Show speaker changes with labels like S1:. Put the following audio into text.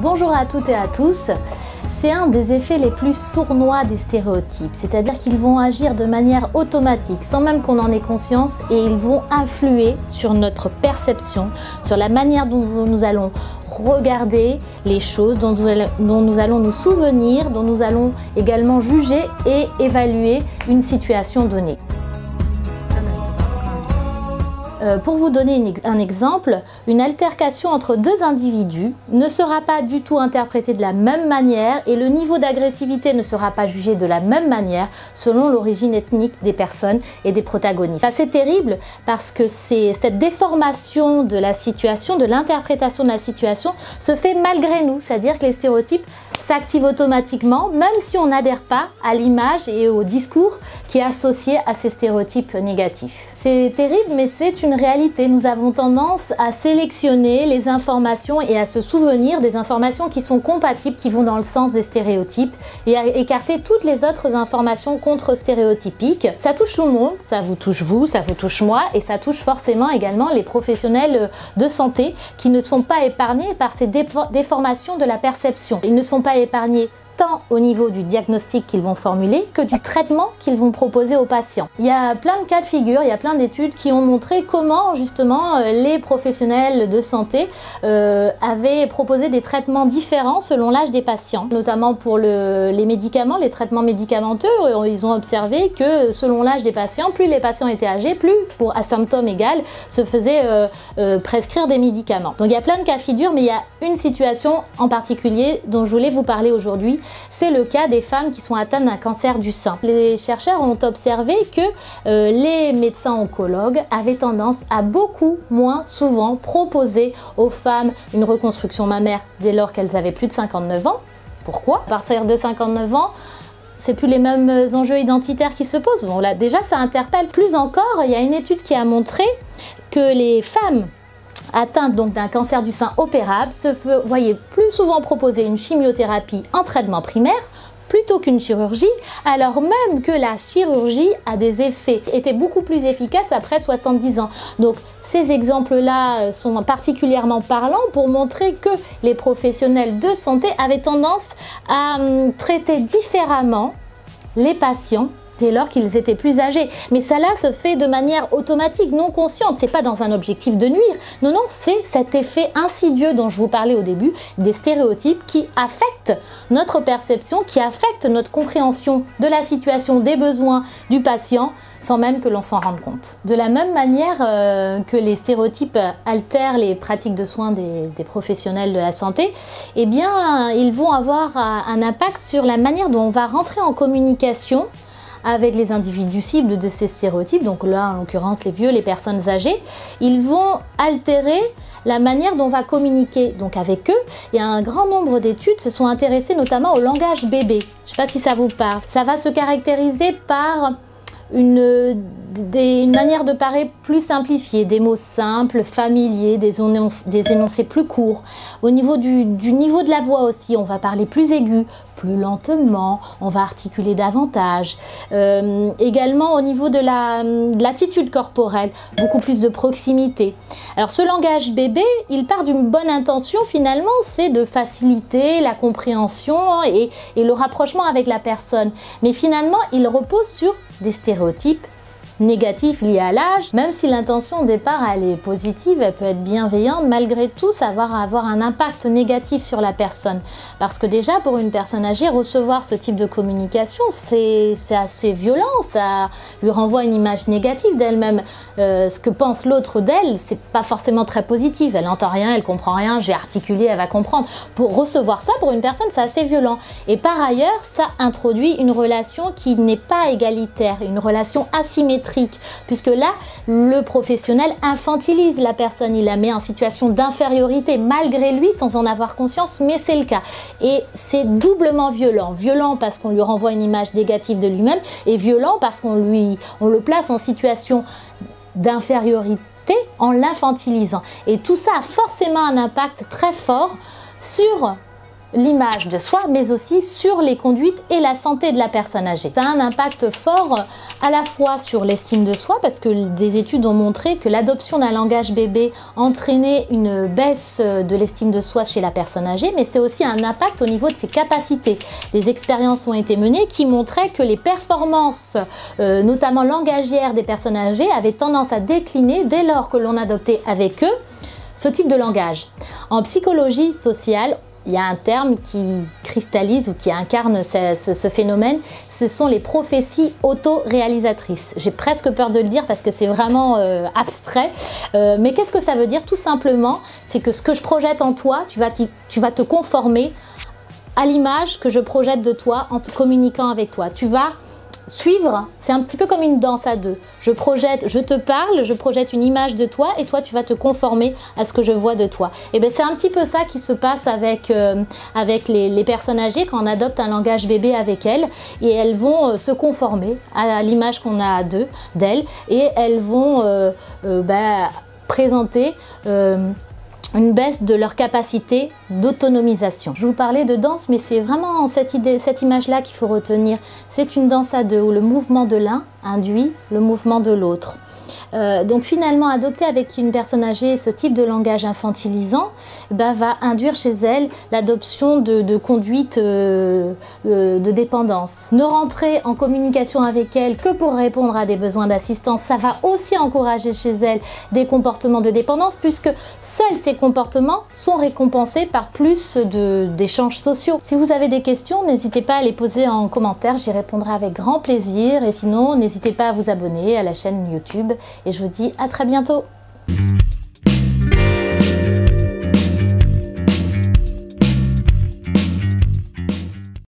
S1: Bonjour à toutes et à tous. C'est un des effets les plus sournois des stéréotypes, c'est-à-dire qu'ils vont agir de manière automatique, sans même qu'on en ait conscience, et ils vont influer sur notre perception, sur la manière dont nous allons regarder les choses, dont nous allons nous souvenir, dont nous allons également juger et évaluer une situation donnée. Pour vous donner un exemple, une altercation entre deux individus ne sera pas du tout interprétée de la même manière et le niveau d'agressivité ne sera pas jugé de la même manière selon l'origine ethnique des personnes et des protagonistes. C'est assez terrible parce que cette déformation de la situation, de l'interprétation de la situation se fait malgré nous, c'est-à-dire que les stéréotypes s'activent automatiquement même si on n'adhère pas à l'image et au discours qui est associé à ces stéréotypes négatifs. C'est terrible mais c'est une réalité. Nous avons tendance à sélectionner les informations et à se souvenir des informations qui sont compatibles, qui vont dans le sens des stéréotypes et à écarter toutes les autres informations contre-stéréotypiques. Ça touche tout le monde, ça vous touche vous, ça vous touche moi et ça touche forcément également les professionnels de santé qui ne sont pas épargnés par ces déformations de la perception. Ils ne sont pas épargnés tant au niveau du diagnostic qu'ils vont formuler que du traitement qu'ils vont proposer aux patients. Il y a plein de cas de figure, il y a plein d'études qui ont montré comment justement les professionnels de santé avaient proposé des traitements différents selon l'âge des patients, notamment pour les médicaments, les traitements médicamenteux. Ils ont observé que selon l'âge des patients, plus les patients étaient âgés, plus pour à symptômes égal se faisait prescrire des médicaments. Donc il y a plein de cas de figure, mais il y a une situation en particulier dont je voulais vous parler aujourd'hui. C'est le cas des femmes qui sont atteintes d'un cancer du sein. Les chercheurs ont observé que les médecins oncologues avaient tendance à beaucoup moins souvent proposer aux femmes une reconstruction mammaire dès lors qu'elles avaient plus de 59 ans. Pourquoi? À partir de 59 ans, c'est plus les mêmes enjeux identitaires qui se posent. Bon, là, déjà, ça interpelle plus encore. Il y a une étude qui a montré que les femmes atteintes donc d'un cancer du sein opérable se voyaient plus souvent proposer une chimiothérapie en traitement primaire plutôt qu'une chirurgie, alors même que la chirurgie a des effets, était beaucoup plus efficace après 70 ans. Donc ces exemples-là sont particulièrement parlants pour montrer que les professionnels de santé avaient tendance à traiter différemment les patients dès lors qu'ils étaient plus âgés. Mais ça là se fait de manière automatique, non consciente. C'est pas dans un objectif de nuire. Non, non, c'est cet effet insidieux dont je vous parlais au début, des stéréotypes qui affectent notre perception, qui affectent notre compréhension de la situation, des besoins du patient, sans même que l'on s'en rende compte. De la même manière que les stéréotypes altèrent les pratiques de soins des professionnels de la santé, eh bien, ils vont avoir un impact sur la manière dont on va rentrer en communication avec les individus cibles de ces stéréotypes, donc là en l'occurrence les vieux, les personnes âgées. Ils vont altérer la manière dont on va communiquer donc avec eux. Et un grand nombre d'études se sont intéressées notamment au langage bébé. Je ne sais pas si ça vous parle. Ça va se caractériser par une manière de parler plus simplifiée, des mots simples, familiers, des énoncés plus courts. Au niveau du niveau de la voix aussi, on va parler plus aigu, plus lentement, on va articuler davantage. Également au niveau de l'attitude corporelle, beaucoup plus de proximité. Alors ce langage bébé, il part d'une bonne intention finalement, c'est de faciliter la compréhension et le rapprochement avec la personne. Mais finalement, il repose sur des stéréotypes négatifs liés à l'âge. Même si l'intention au départ elle est positive, elle peut être bienveillante, malgré tout ça va avoir un impact négatif sur la personne. Parce que déjà pour une personne âgée, recevoir ce type de communication c'est assez violent, ça lui renvoie une image négative d'elle-même. Ce que pense l'autre d'elle, c'est pas forcément très positif, elle n'entend rien, elle comprend rien, je vais articuler, elle va comprendre. Pour recevoir ça pour une personne c'est assez violent. Et par ailleurs ça introduit une relation qui n'est pas égalitaire, une relation asymétrique. Puisque là, le professionnel infantilise la personne, il la met en situation d'infériorité malgré lui sans en avoir conscience, mais c'est le cas. Et c'est doublement violent. Violent parce qu'on lui renvoie une image négative de lui-même et violent parce qu'on le place en situation d'infériorité en l'infantilisant. Et tout ça a forcément un impact très fort sur l'image de soi, mais aussi sur les conduites et la santé de la personne âgée. Ça a un impact fort à la fois sur l'estime de soi, parce que des études ont montré que l'adoption d'un langage bébé entraînait une baisse de l'estime de soi chez la personne âgée, mais c'est aussi un impact au niveau de ses capacités. Des expériences ont été menées qui montraient que les performances, notamment langagières des personnes âgées, avaient tendance à décliner dès lors que l'on adoptait avec eux ce type de langage. En psychologie sociale, il y a un terme qui cristallise ou qui incarne ce phénomène, ce sont les prophéties auto-réalisatrices. J'ai presque peur de le dire parce que c'est vraiment abstrait, mais qu'est-ce que ça veut dire? Tout simplement, c'est que ce que je projette en toi, tu vas te conformer à l'image que je projette de toi en te communiquant avec toi. Tu vas suivre, c'est un petit peu comme une danse à deux. Je te parle, je projette une image de toi et toi tu vas te conformer à ce que je vois de toi. Et bien c'est un petit peu ça qui se passe avec les personnes âgées quand on adopte un langage bébé avec elles, et elles vont se conformer à l'image qu'on a d'elles, et elles vont présenter une baisse de leur capacité d'autonomisation. Je vous parlais de danse, mais c'est vraiment cette image-là qu'il faut retenir. C'est une danse à deux où le mouvement de l'un induit le mouvement de l'autre. Donc finalement, adopter avec une personne âgée ce type de langage infantilisant va induire chez elle l'adoption de conduites de dépendance. Ne rentrer en communication avec elle que pour répondre à des besoins d'assistance, ça va aussi encourager chez elle des comportements de dépendance, puisque seuls ces comportements sont récompensés par plus d'échanges sociaux. Si vous avez des questions, n'hésitez pas à les poser en commentaire, j'y répondrai avec grand plaisir, et sinon n'hésitez pas à vous abonner à la chaîne YouTube. Et je vous dis à très bientôt.